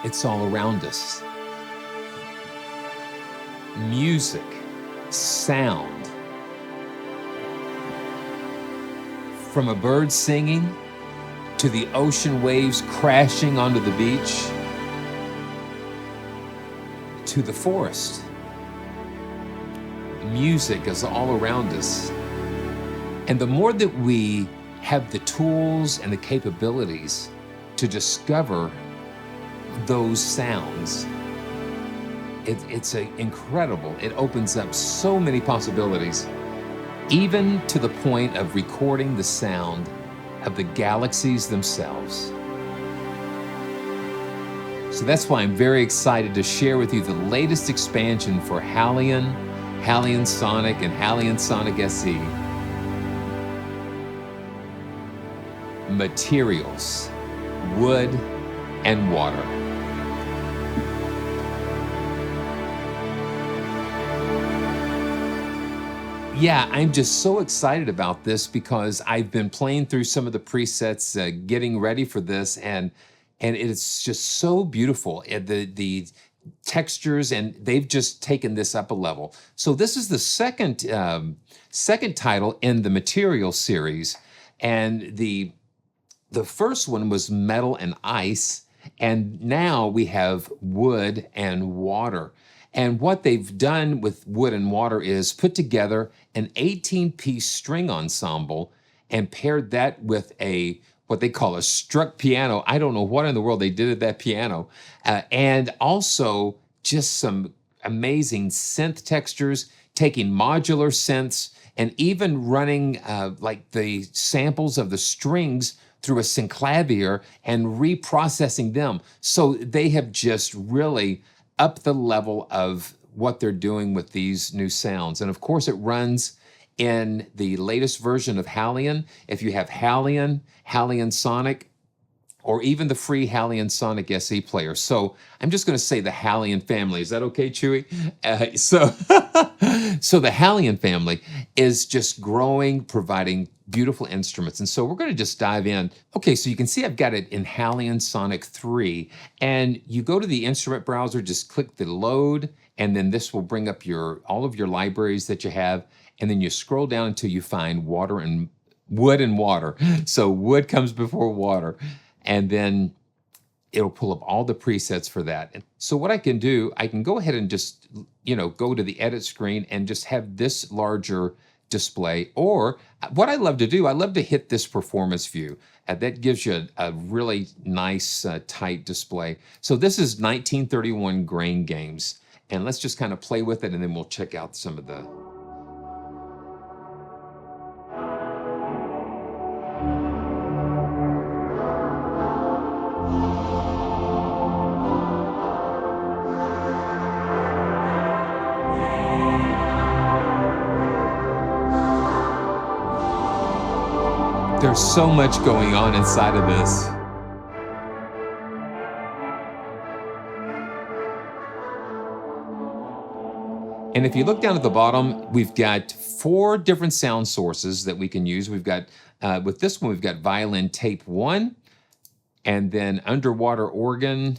It's all around us. Music, sound, from a bird singing to the ocean waves crashing onto the beach to the forest. Music is all around us. And the more that we have the tools and the capabilities to discover those sounds, it's incredible. It opens up so many possibilities, even to the point of recording the sound of the galaxies themselves. So that's why I'm very excited to share with you the latest expansion for HALion, HALion Sonic, and HALion Sonic SE. Materials, wood, and water. Yeah, I'm just so excited about this because I've been playing through some of the presets, getting ready for this, and it's just so beautiful. The textures, and they've just taken this up a level. So this is the second title in the Material series, and the first one was metal and ice, and now we have wood and water. And what they've done with wood and water is put together an 18-piece string ensemble and paired that with what they call a struck piano. I don't know what in the world they did at that piano. And also just some amazing synth textures, taking modular synths and even running like the samples of the strings through a synclavier and reprocessing them. So they have just really upped the level of what they're doing with these new sounds. And of course, it runs in the latest version of HALion. If you have HALion, HALion Sonic, or even the free HALion Sonic SE player. So I'm just going to say the HALion family. Is that okay, Chewy? So the HALion family is just growing, providing beautiful instruments. And so we're going to just dive in. Okay, so you can see I've got it in HALion Sonic 3. And you go to the instrument browser, just click the load, and then this will bring up all of your libraries that you have. And then you scroll down until you find wood and water. So wood comes before water. And then it'll pull up all the presets for that. And so what I can do, I can go ahead and just, go to the edit screen and just have this larger display. Or what I love to do, I love to hit this performance view. That gives you a really nice, tight display. So this is 1931 Grain Games. And let's just kind of play with it, and then we'll check out some of the... There's so much going on inside of this. And if you look down at the bottom, we've got 4 different sound sources that we can use. We've got, with this one, we've got violin tape 1, and then underwater organ,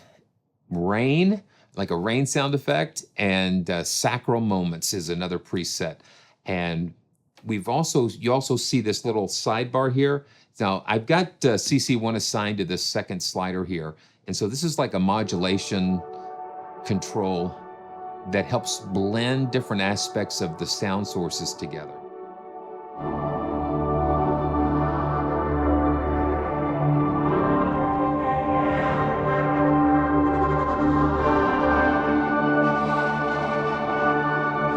rain, like a rain sound effect, and sacral moments is another preset. And you also see this little sidebar here. Now, I've got CC1 assigned to this second slider here. And so this is like a modulation control that helps blend different aspects of the sound sources together.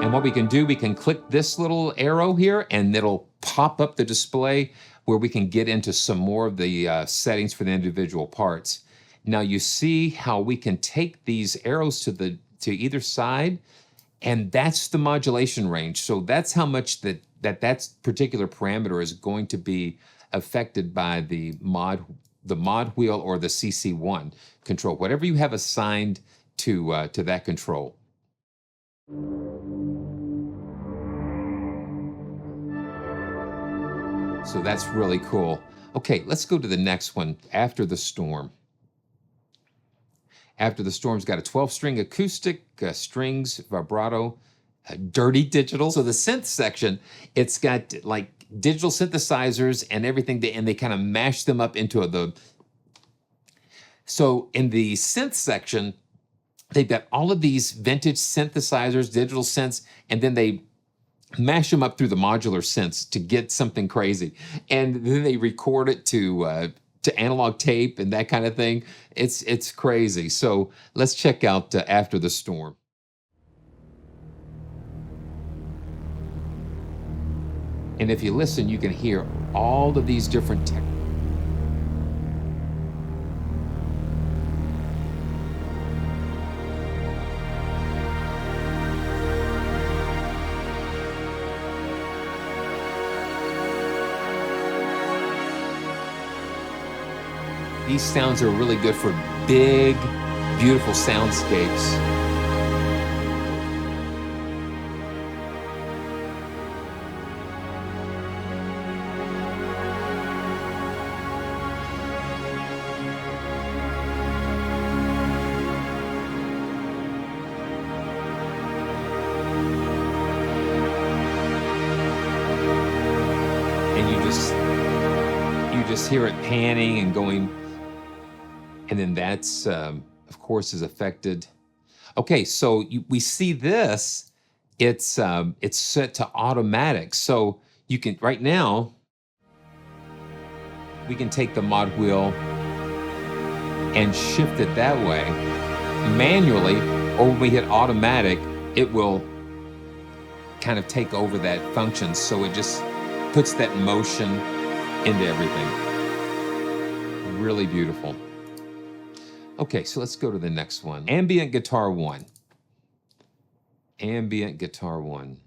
And what we can do, we can click this little arrow here and it'll pop up the display where we can get into some more of the settings for the individual parts. Now you see how we can take these arrows to either side, and that's the modulation range. So that's how much that particular parameter is going to be affected by the mod wheel or the CC1 control, whatever you have assigned to that control. So that's really cool. Okay, let's go to the next one, After the Storm. After the Storm's got a 12-string acoustic, strings, vibrato, dirty digital. So the synth section, it's got like digital synthesizers and everything, and they kind of mash them up into the... So in the synth section, they've got all of these vintage synthesizers, digital synths, and then they mash them up through the modular synths to get something crazy. And then they record it to analog tape and that kind of thing. It's crazy. So let's check out After the Storm. And if you listen, you can hear all of these different techniques. These sounds are really good for big, beautiful soundscapes. And you just hear it panning and going. And then that's, of course, is affected. Okay, so we see this, it's set to automatic. So you can, right now, we can take the mod wheel and shift it that way manually, or when we hit automatic, it will kind of take over that function. So it just puts that motion into everything. Really beautiful. Okay, so let's go to the next one. Ambient Guitar 1. Ambient Guitar 1.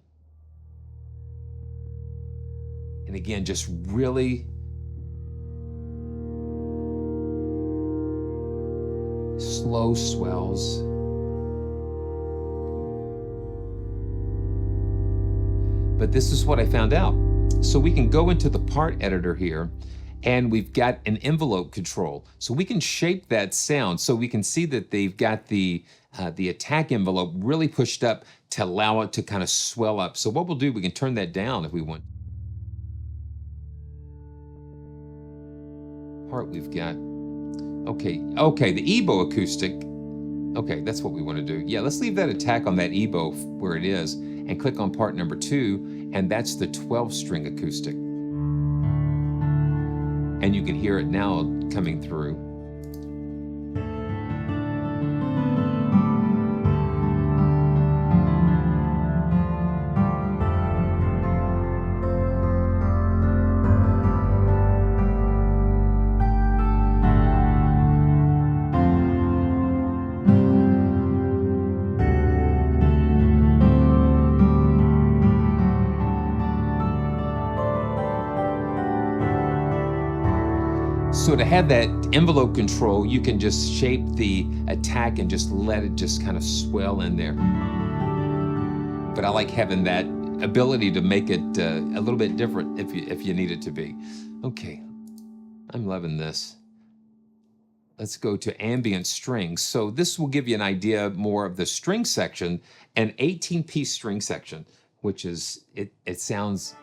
And again, just really slow swells. But this is what I found out. So we can go into the part editor here, and we've got an envelope control. So we can shape that sound. So we can see that they've got the attack envelope really pushed up to allow it to kind of swell up. So what we'll do, we can turn that down if we want. Part we've got, okay, the EBow acoustic. Okay, that's what we want to do. Yeah, let's leave that attack on that EBow where it is and click on part number 2, and that's the 12-string acoustic. And you can hear it now coming through. So to have that envelope control, you can just shape the attack and just let it just kind of swell in there. But I like having that ability to make it a little bit different if you need it to be. Okay, I'm loving this. Let's go to Ambient Strings. So this will give you an idea more of the string section, an 18-piece string section, which is, it sounds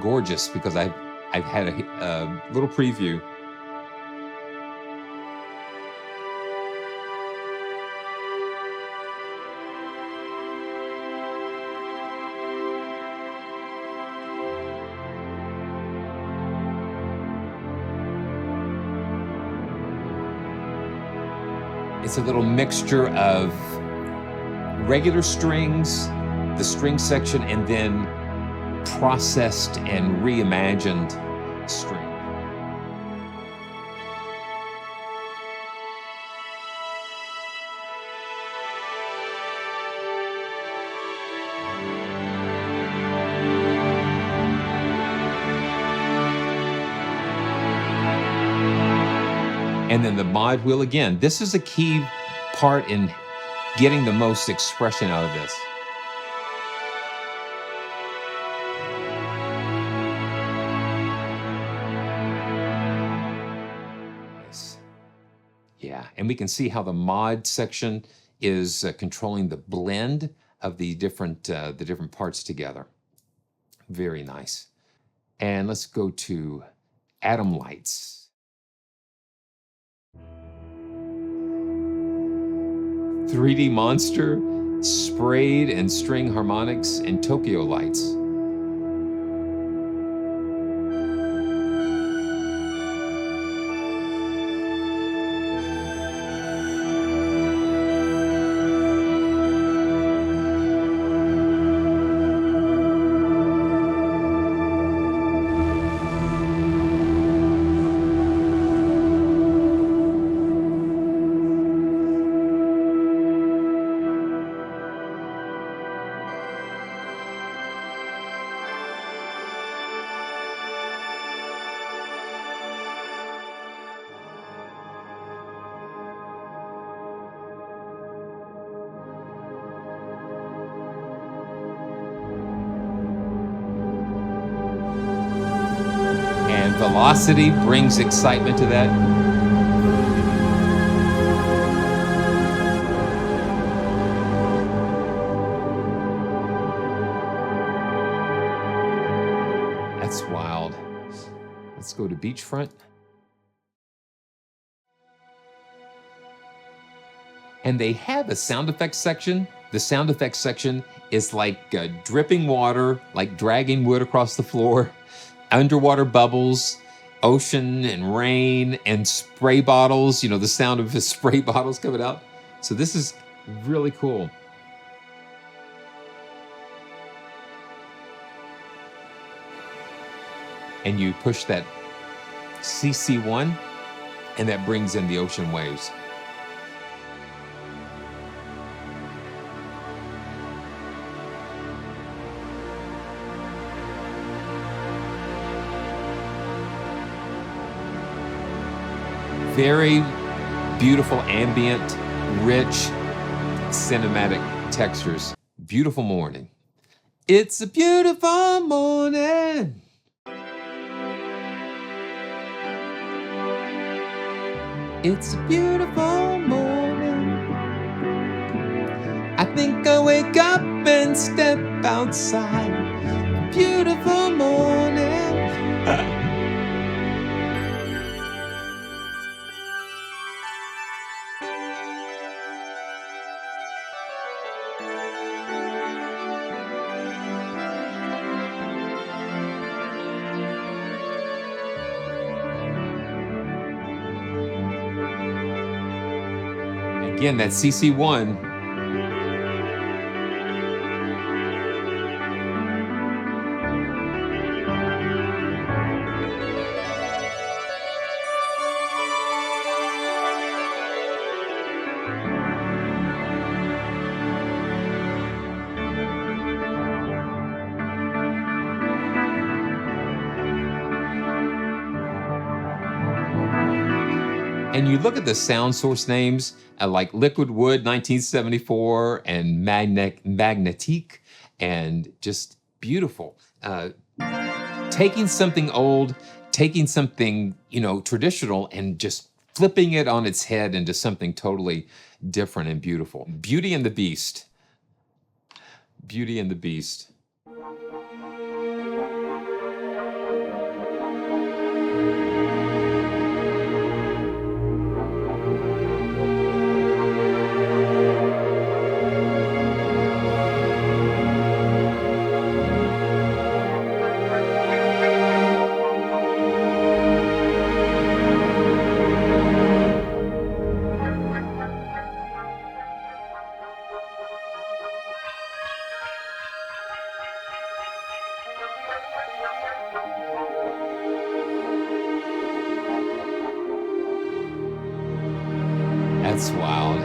gorgeous because I've had a little preview. It's a little mixture of regular strings, the string section, and then processed and reimagined string. And then the mod wheel again. This is a key part in getting the most expression out of this. Nice. Yeah, and we can see how the mod section is controlling the blend of the different parts together. Very nice. And let's go to Atom Lights. 3D Monster, sprayed and string harmonics, and Tokyo Lights. Velocity brings excitement to that. That's wild. Let's go to Beachfront. And they have a sound effects section. The sound effects section is like dripping water, like dragging wood across the floor, underwater bubbles, ocean and rain, and spray bottles, you know, the sound of his spray bottles coming out. So this is really cool. And you push that CC1, and that brings in the ocean waves. Very beautiful, ambient, rich, cinematic textures. Beautiful morning. It's a beautiful morning. It's a beautiful morning. I think I'll wake up and step outside. Beautiful morning. Again, that CC1. And you look at the sound source names like Liquid Wood 1974 and Magnetique, and just beautiful. Taking something old, taking something, you know, traditional, and just flipping it on its head into something totally different and beautiful. Beauty and the Beast. Beauty and the Beast. That's wild.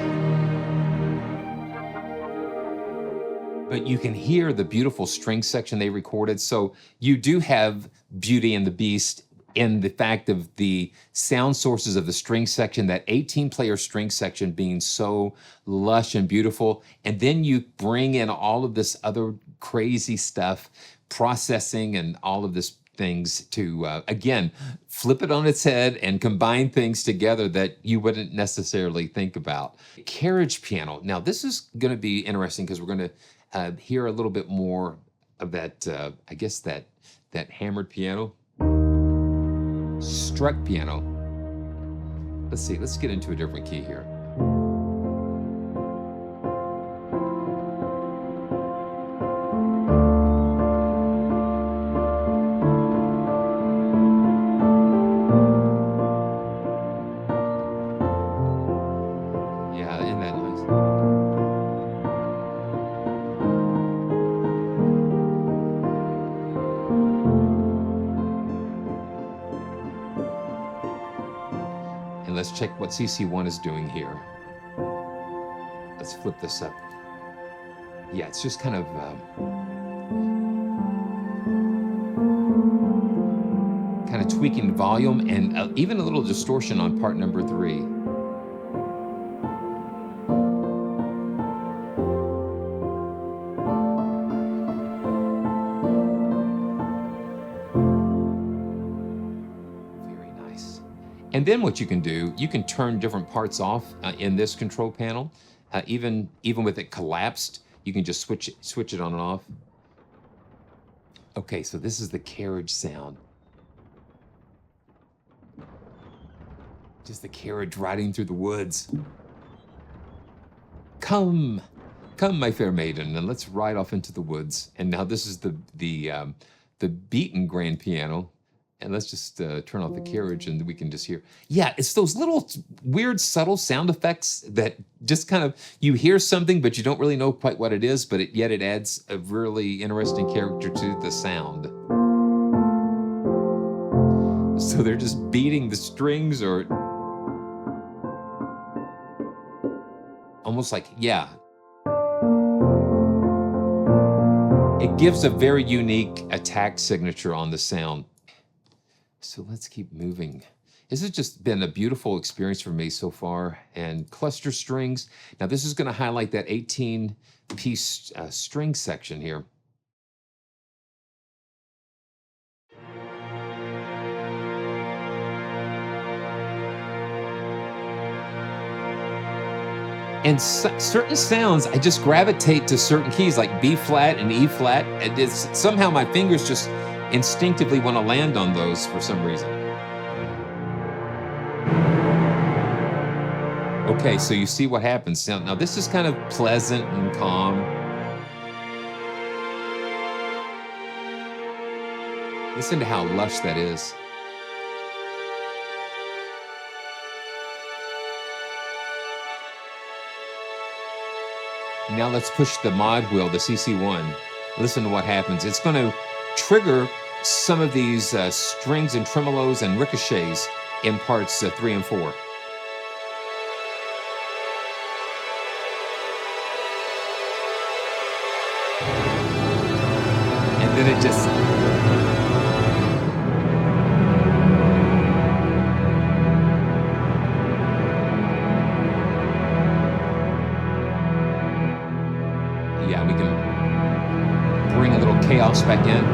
But you can hear the beautiful string section they recorded. So you do have Beauty and the Beast in the fact of the sound sources of the string section, that 18-player string section being so lush and beautiful. And then you bring in all of this other crazy stuff, processing and all of this things to, again, flip it on its head and combine things together that you wouldn't necessarily think about. Carriage piano. Now, this is going to be interesting because we're going to hear a little bit more of that, I guess, that hammered piano. Struck piano. Let's see, let's get into a different key here. Let's check what CC1 is doing here. Let's flip this up. Yeah, it's just kind of tweaking volume and even a little distortion on part number 3. And then what you can do, you can turn different parts off in this control panel. Even with it collapsed, you can just switch it on and off. Okay, so this is the carriage sound. Just the carriage riding through the woods. Come, my fair maiden, and let's ride off into the woods. And now this is the beaten grand piano. And let's just turn off the carriage and we can just hear. Yeah, it's those little weird, subtle sound effects that just kind of, you hear something, but you don't really know quite what it is, but yet it adds a really interesting character to the sound. So they're just beating the strings or almost like, yeah. It gives a very unique attack signature on the sound. So let's keep moving. This has just been a beautiful experience for me so far. And cluster strings. Now this is going to highlight that 18-piece string section here. And certain sounds, I just gravitate to certain keys like B flat and E flat. And it's somehow my fingers just instinctively want to land on those for some reason. Okay, so you see what happens. Now this is kind of pleasant and calm. Listen to how lush that is. Now let's push the mod wheel, the CC1. Listen to what happens. It's going to trigger some of these strings and tremolos and ricochets in parts 3 and 4. And then it just... Yeah, we can bring a little chaos back in.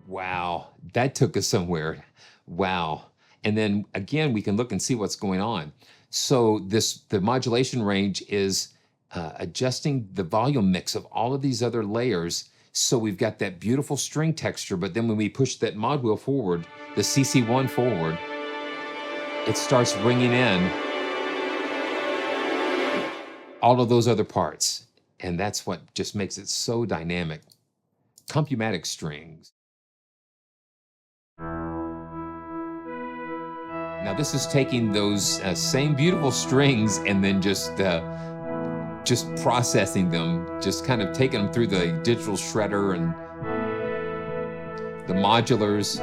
Wow, that took us somewhere. Wow. And then again, we can look and see what's going on. So the modulation range is adjusting the volume mix of all of these other layers. So we've got that beautiful string texture, but then when we push that mod wheel forward, the CC1 forward, it starts bringing in all of those other parts. And that's what just makes it so dynamic. COMPUMATIC strings. Now this is taking those same beautiful strings and then just processing them, just kind of taking them through the digital shredder and the modulars.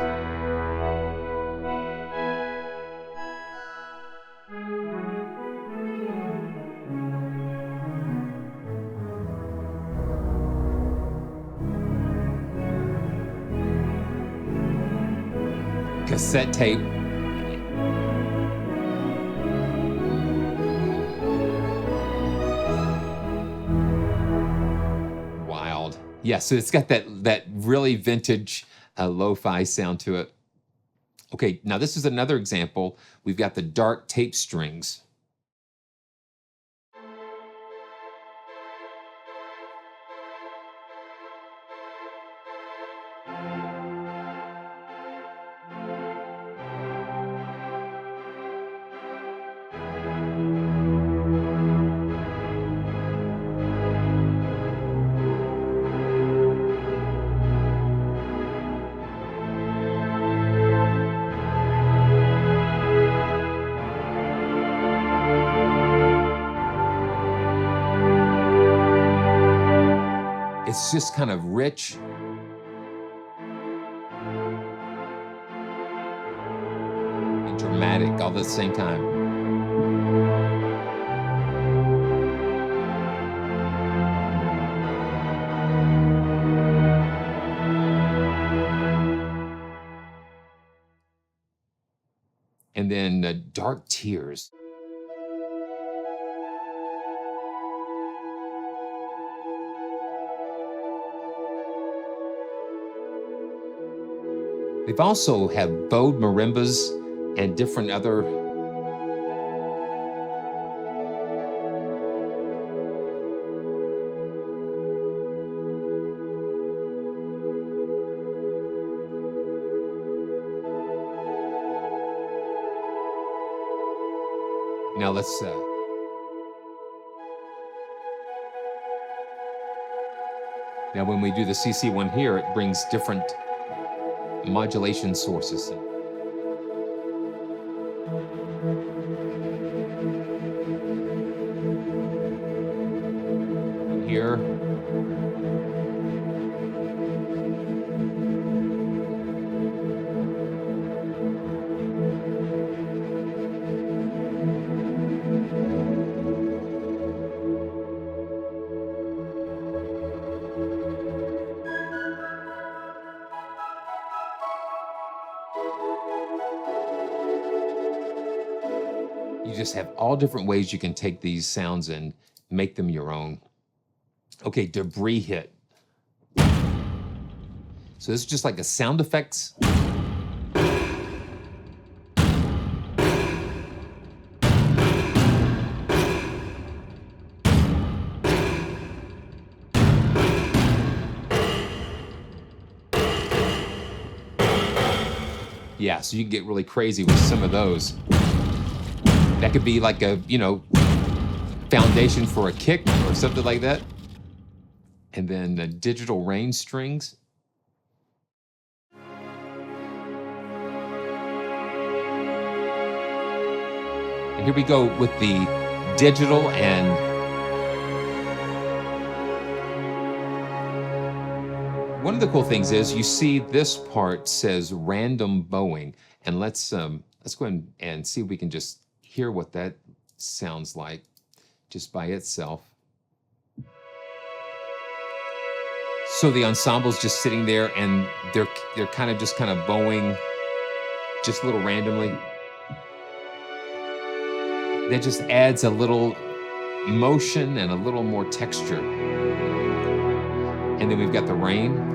cassette tape. Wild. Yeah, so it's got that really vintage lo-fi sound to it. Okay, now this is another example. We've got the dark tape strings. It's just kind of rich. And dramatic all at the same time. And then dark tears. They've also have bowed marimbas and different other now let's now when we do the CC one here, it brings different modulation sources. Here. You just have all different ways you can take these sounds and make them your own. Okay, debris hit. So this is just like a sound effects. Yeah, so you can get really crazy with some of those. That could be like a, you know, foundation for a kick or something like that. And then the digital range strings. And here we go with the digital and one of the cool things is you see this part says random bowing. And let's go ahead and see if we can just hear what that sounds like just by itself. So the ensemble's just sitting there and they're kind of bowing just a little randomly. That just adds a little motion and a little more texture. And then we've got the rain.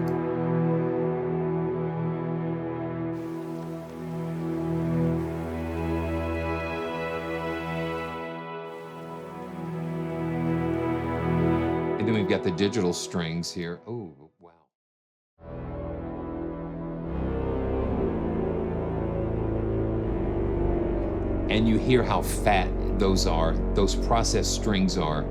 And then we've got the digital strings here. Oh, wow. And you hear how fat those processed strings are.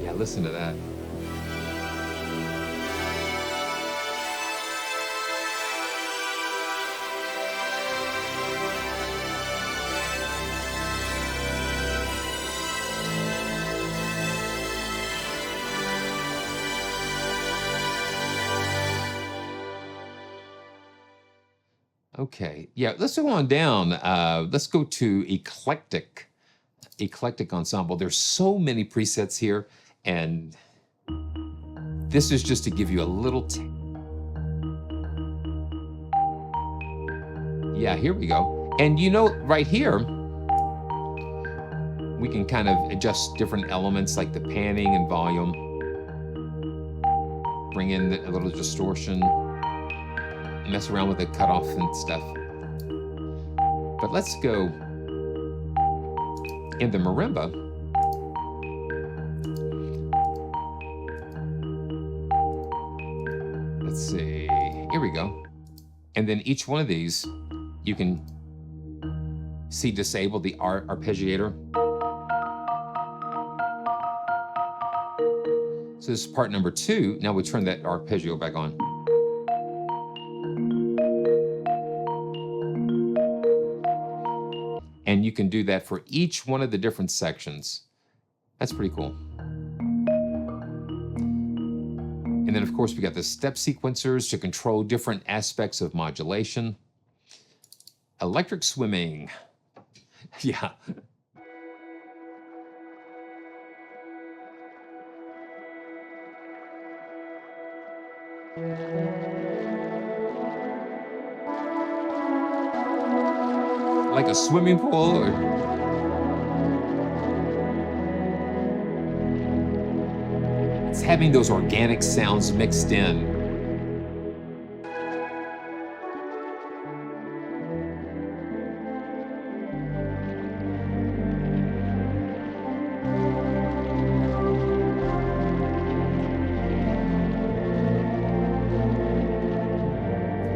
Yeah, listen to that. Okay, yeah, let's go on down. Let's go to Eclectic Ensemble. There's so many presets here, and This is just to give you a little yeah, here we go. And you know, right here, we can kind of adjust different elements like the panning and volume. Bring in a little distortion. Mess around with the cutoff and stuff. But let's go in the marimba. Let's see, here we go. And then each one of these, you can see disable the arpeggiator. So this is part number 2. Now we turn that arpeggio back on. And you can do that for each one of the different sections. That's pretty cool. And then of course we got the step sequencers to control different aspects of modulation. Electric swimming. Yeah. Like a swimming pool or... It's having those organic sounds mixed in.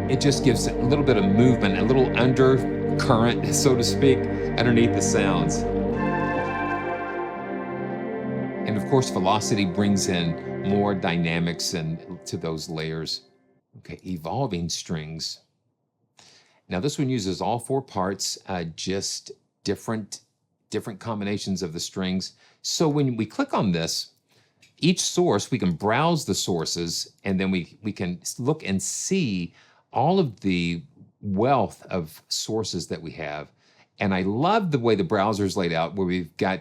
It just gives a little bit of movement, a little undercurrent, so to speak, underneath the sounds. And of course, velocity brings in more dynamics and to those layers. Okay, evolving strings. Now this one uses all 4 parts, just different combinations of the strings. So when we click on this, each source, we can browse the sources, and then we can look and see all of the wealth of sources that we have. And I love the way the browser is laid out, where we've got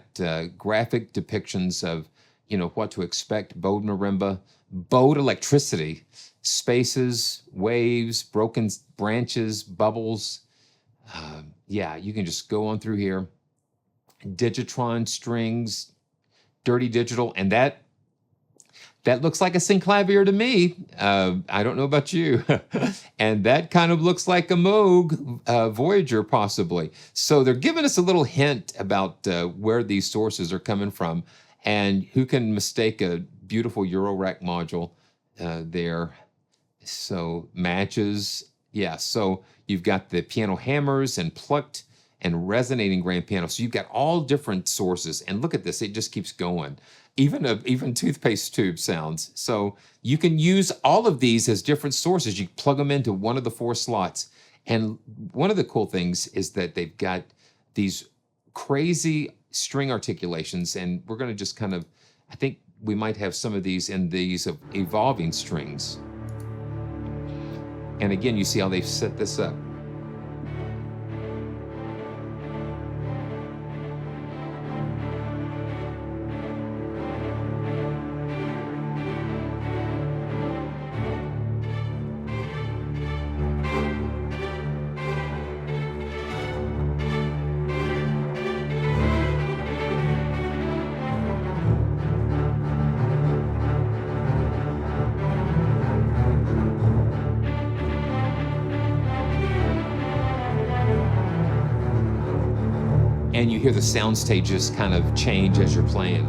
graphic depictions of, you know, what to expect, bowed marimba, bowed electricity, spaces, waves, broken branches, bubbles. Yeah, you can just go on through here. Digitron strings, dirty digital, and that looks like a synclavier to me. I don't know about you. And that kind of looks like a Moog Voyager, possibly. So they're giving us a little hint about where these sources are coming from, and who can mistake a beautiful Eurorack module there. So matches, yeah. So you've got the piano hammers and plucked and resonating grand piano. So you've got all different sources. And look at this, it just keeps going. Even toothpaste tube sounds. So you can use all of these as different sources. You plug them into one of the 4 slots. And one of the cool things is that they've got these crazy string articulations, and we're gonna just kind of, I think we might have some of these in these evolving strings. And again, you see how they've set this up. And you hear the sound stages kind of change as you're playing.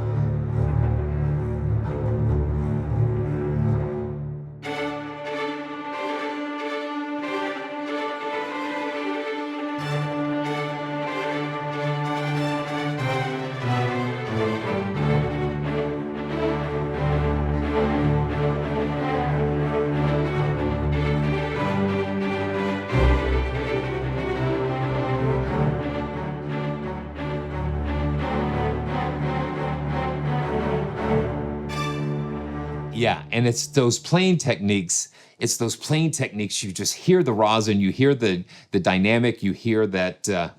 Yeah, and it's those playing techniques. It's those playing techniques. You just hear the rosin, you hear the dynamic, you hear that, and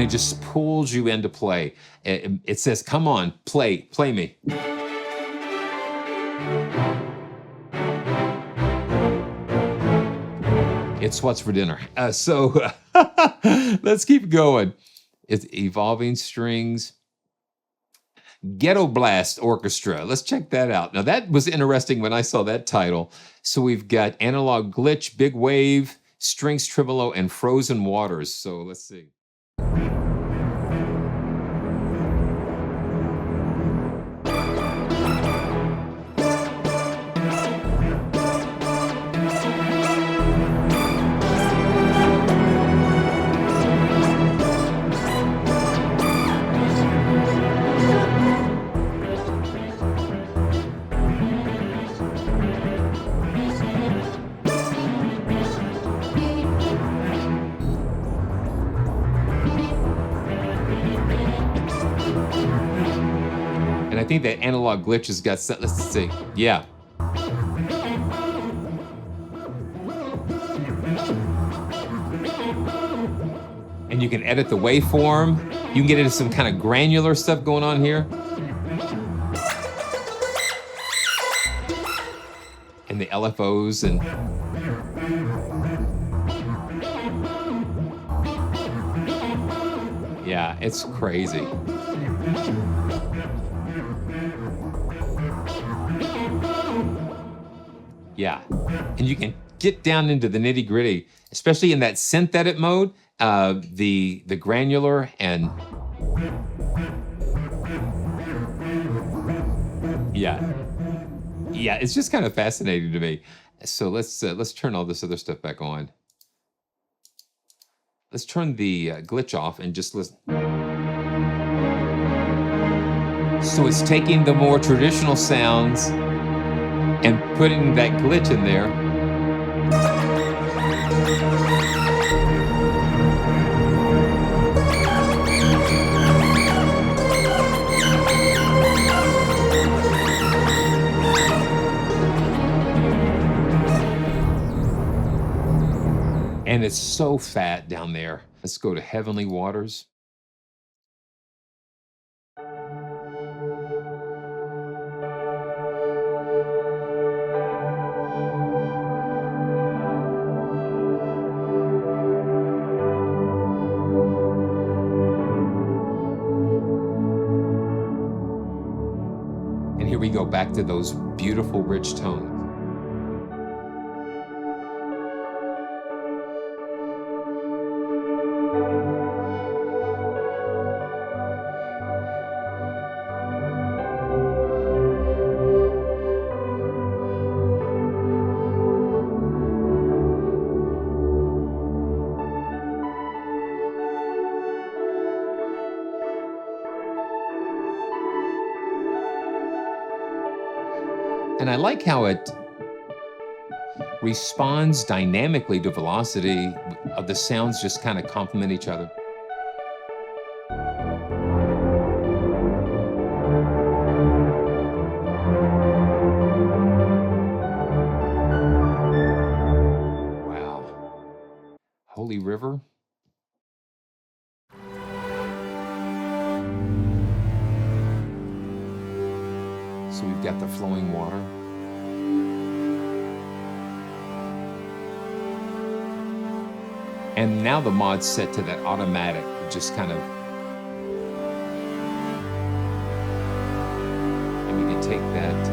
it just pulls you into play. It says, "Come on, play me." It's what's for dinner. Let's keep going. It's Evolving Strings. GHETTOBLAST Orchestra. Let's check that out. Now that was interesting when I saw that title. So we've got Analog Glitch, Big Wave, Strings Tremolo, and Frozen Waters. So let's see. And I think that Analog Glitch has got, let's see, yeah. And you can edit the waveform. You can get into some kind of granular stuff going on here. And the LFOs and... yeah, it's crazy. Yeah, and you can get down into the nitty gritty, especially in that synth edit mode, the granular and yeah, it's just kind of fascinating to me. So let's turn all this other stuff back on. Let's turn the glitch off and just listen. So it's taking the more traditional sounds and putting that glitch in there. And it's so fat down there. Let's go to Heavenly Waters. And here we go back to those beautiful, rich tones. And I like how it responds dynamically to velocity. The sounds just kind of complement each other. Wow. Holy River. So we've got the flowing water. And now the mod's set to that automatic, just kind of. And we can take that.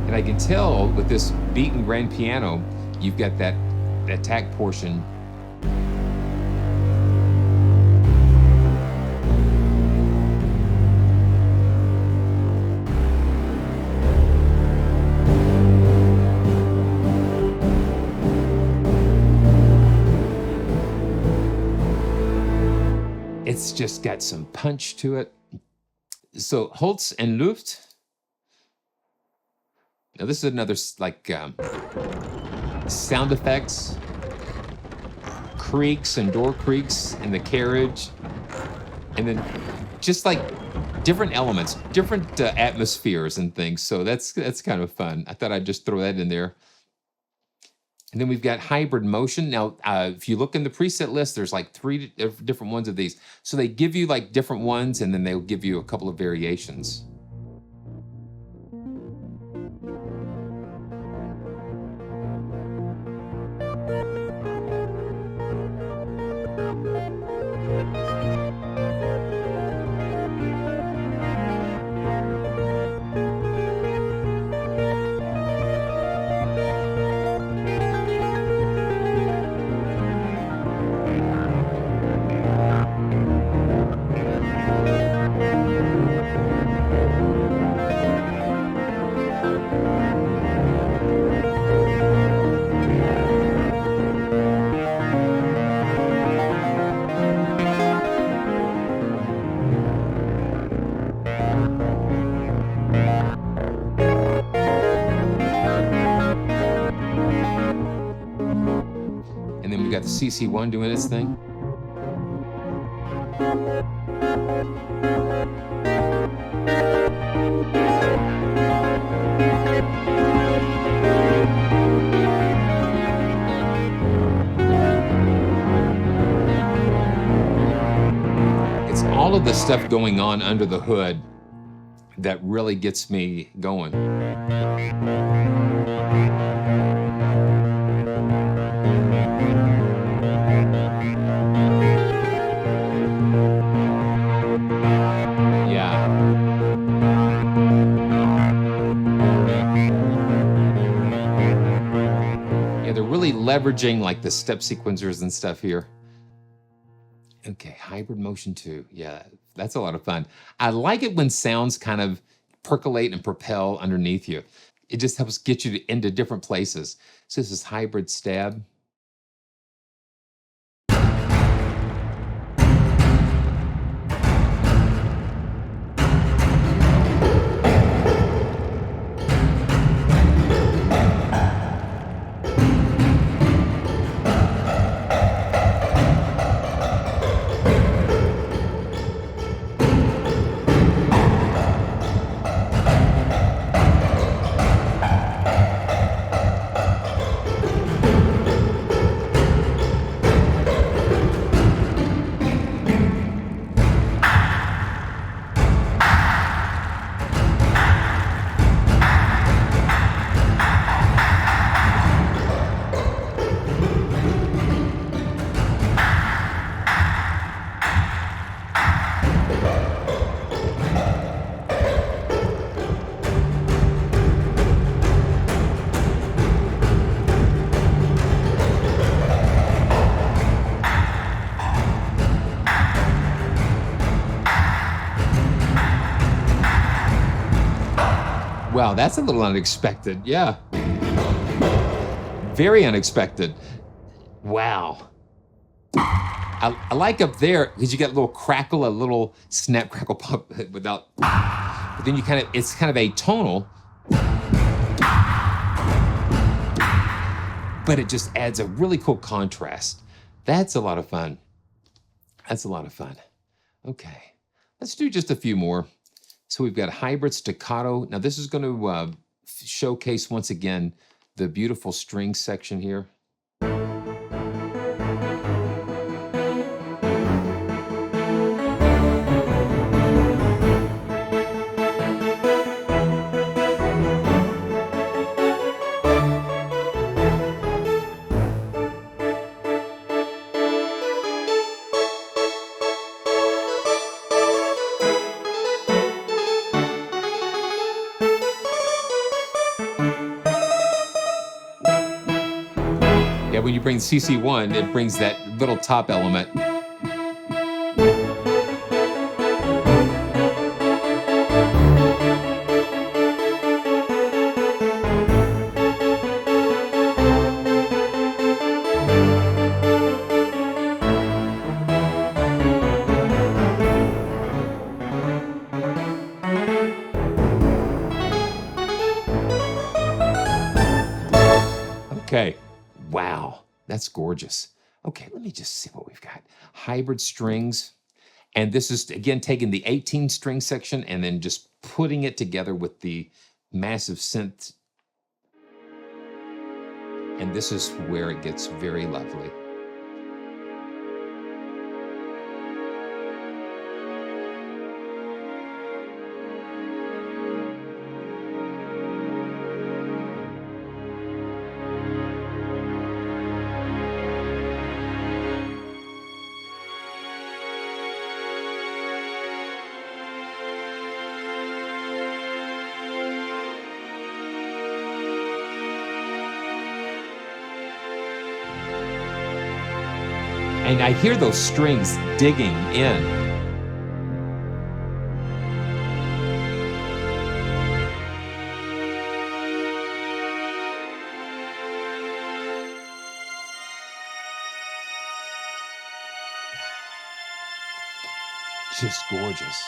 And I can tell with this beaten grand piano, you've got that attack portion. It's just got some punch to it. So Holtz and Luft. Now this is another like sound effects, creaks and door creaks in the carriage, and then just like different elements, different atmospheres and things. So that's kind of fun. I thought I'd just throw that in there. And then we've got hybrid motion. Now, if you look in the preset list, there's like 3 different ones of these. So they give you like different ones, and then they'll give you a couple of variations. And then we've got the CC1 doing its thing. It's all of the stuff going on under the hood that really gets me going. Leveraging like the step sequencers and stuff here. Okay, hybrid motion 2. Yeah, that's a lot of fun. I like it when sounds kind of percolate and propel underneath you. It just helps get you into different places. So this is hybrid stab. Wow, that's a little unexpected. Yeah. Very unexpected. Wow. I like up there because you get a little crackle, a little snap, crackle, pop without, but then you kind of, it's kind of atonal, but it just adds a really cool contrast. That's a lot of fun. That's a lot of fun. Okay, let's do just a few more. So we've got hybrid staccato. Now this is going to showcase once again the beautiful string section here. When you bring CC1, it brings that little top element. Okay. Wow, that's gorgeous. Okay, let me just see what we've got. Hybrid strings. And this is, again, taking the 18 string section and then just putting it together with the massive synth. And this is where it gets very lovely. And I hear those strings digging in. Just gorgeous.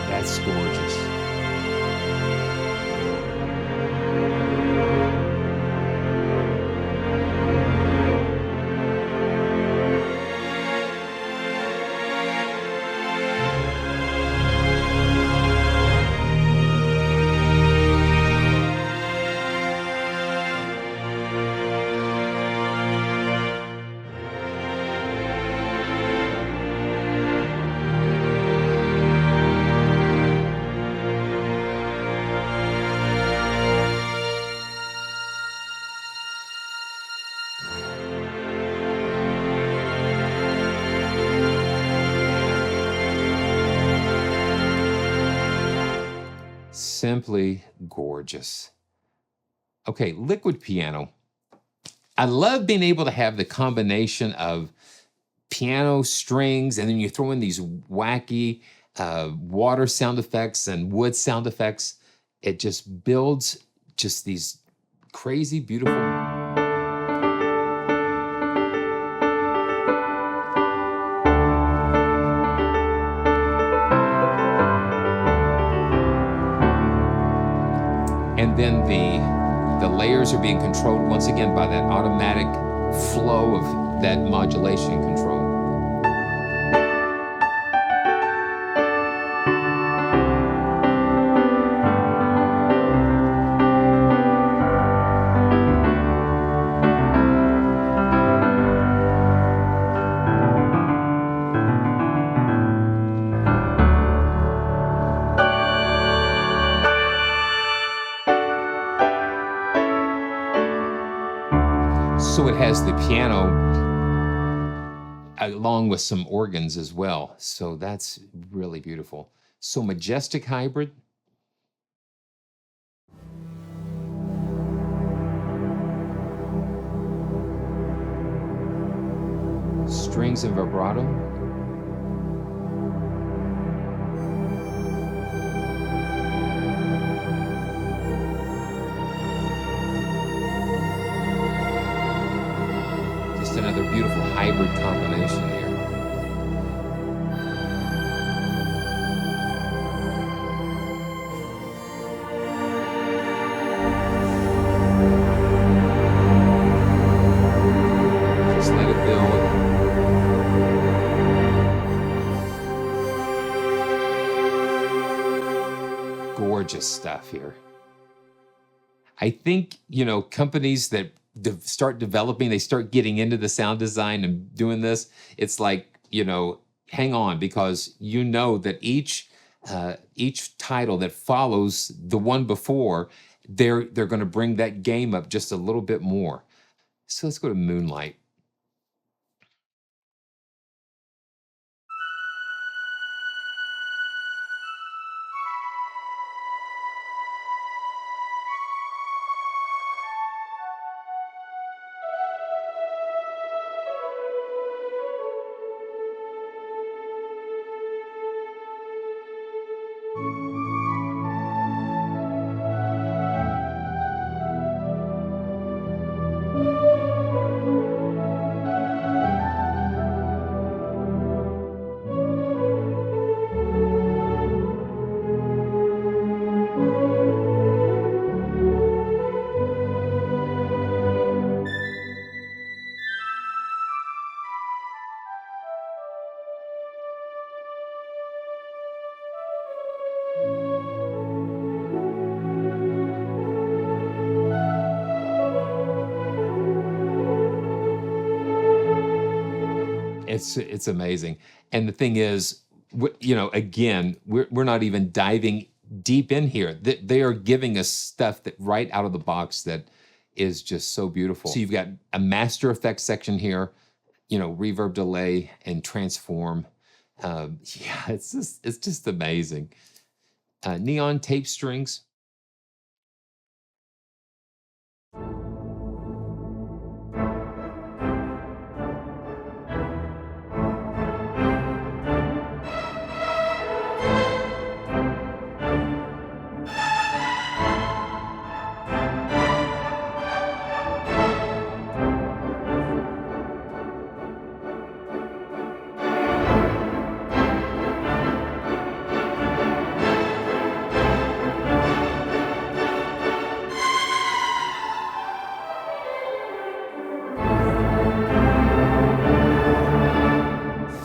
That's gorgeous. Simply gorgeous. Okay, liquid piano. I love being able to have the combination of piano strings, and then you throw in these wacky water sound effects and wood sound effects. It just builds just these crazy, beautiful. And then the layers are being controlled once again by that automatic flow of that modulation control. So it has the piano along with some organs as well. So that's really beautiful. So Majestic hybrid. Strings and vibrato. Another beautiful hybrid combination here. Just let it build. Gorgeous stuff here. I think, you know, companies that start developing, they start getting into the sound design and doing this, it's like, you know, hang on, because you know that each title that follows the one before, they're going to bring that game up just a little bit more. So let's go to Moonlight. It's amazing. And the thing is, you know, again, we're not even diving deep in here. They are giving us stuff that right out of the box that is just so beautiful. So you've got a master effects section here, you know, reverb, delay, and transform. Yeah, it's just amazing. Neon tape strings.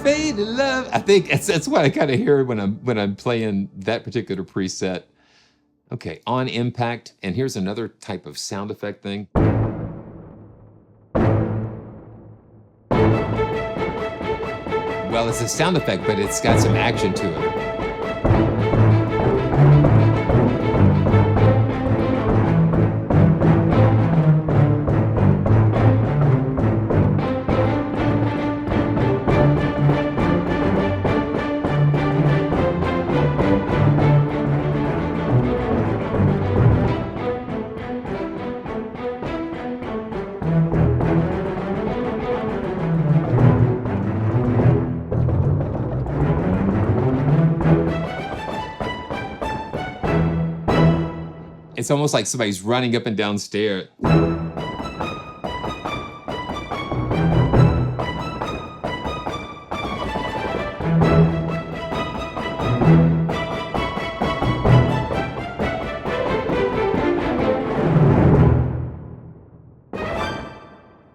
Fade in love. I think that's what I kind of hear when I'm playing that particular preset. Okay, on impact, and here's another type of sound effect thing. Well, it's a sound effect, but it's got some action to it. It's almost like somebody's running up and down stairs.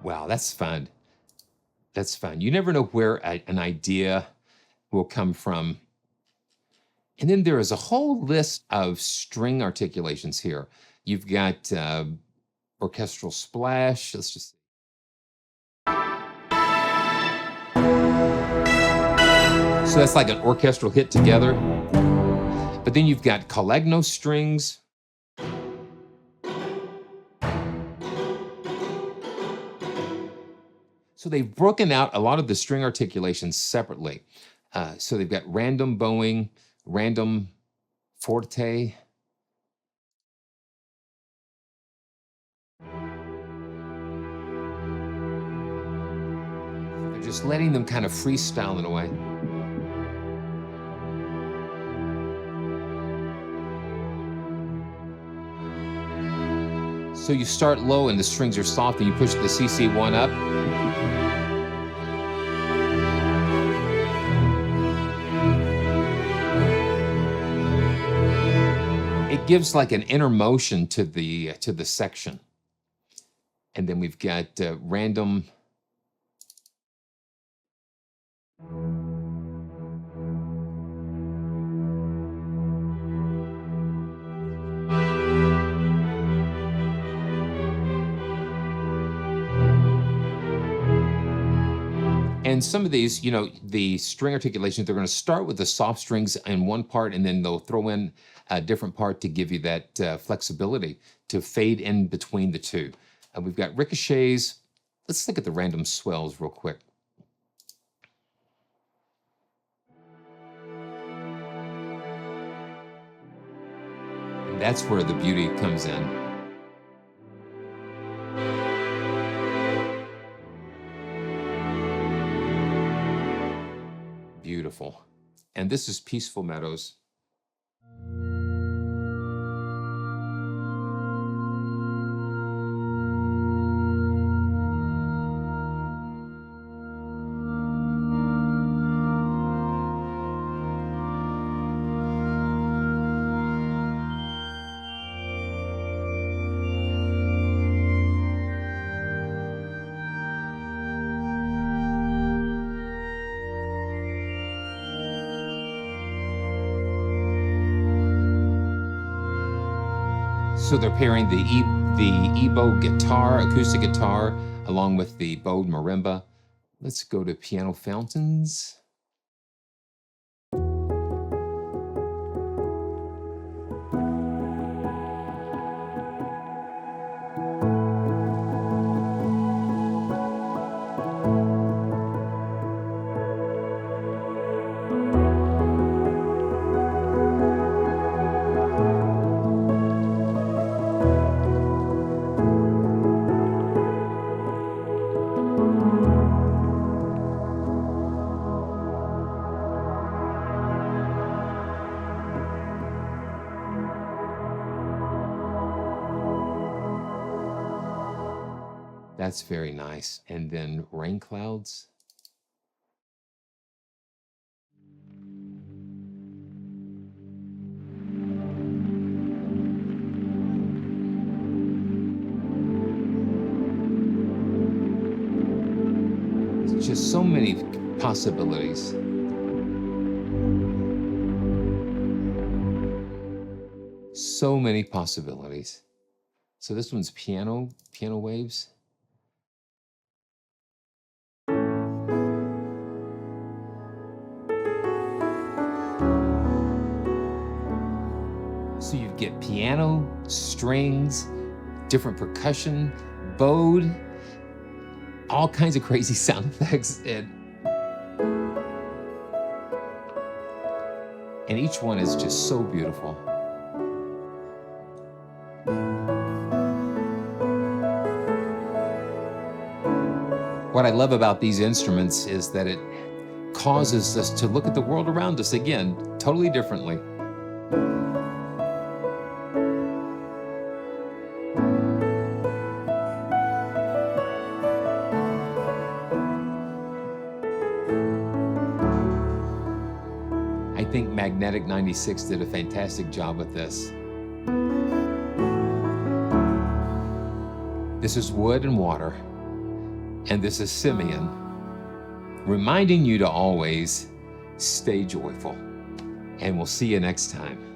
Wow, that's fun. That's fun. You never know where an idea will come from. And then there is a whole list of string articulations here. You've got orchestral splash. Let's just. So that's like an orchestral hit together. But then you've got Collegno strings. So they've broken out a lot of the string articulations separately. So they've got random bowing, random forte. They're just letting them kind of freestyle in a way. So you start low and the strings are soft and you push the CC1 up. It gives like an inner motion to the section. And then we've got random. And some of these, you know, the string articulations, they're going to start with the soft strings in one part, and then they'll throw in a different part to give you that flexibility to fade in between the two. We've got ricochets. Let's look at the random swells real quick. And that's where the beauty comes in. Beautiful. And this is Peaceful Meadows. So they're pairing the EBow guitar, acoustic guitar, along with the bowed marimba. Let's go to piano fountains. That's very nice. And then Rainclouds. It's just so many possibilities. So many possibilities. So this one's piano waves. So you get piano, strings, different percussion, bowed, all kinds of crazy sound effects. And each one is just so beautiful. What I love about these instruments is that it causes us to look at the world around us again, totally differently. I think Magnetic 96 did a fantastic job with this. This is Wood and Water, and this is Simeon, reminding you to always stay joyful. And we'll see you next time.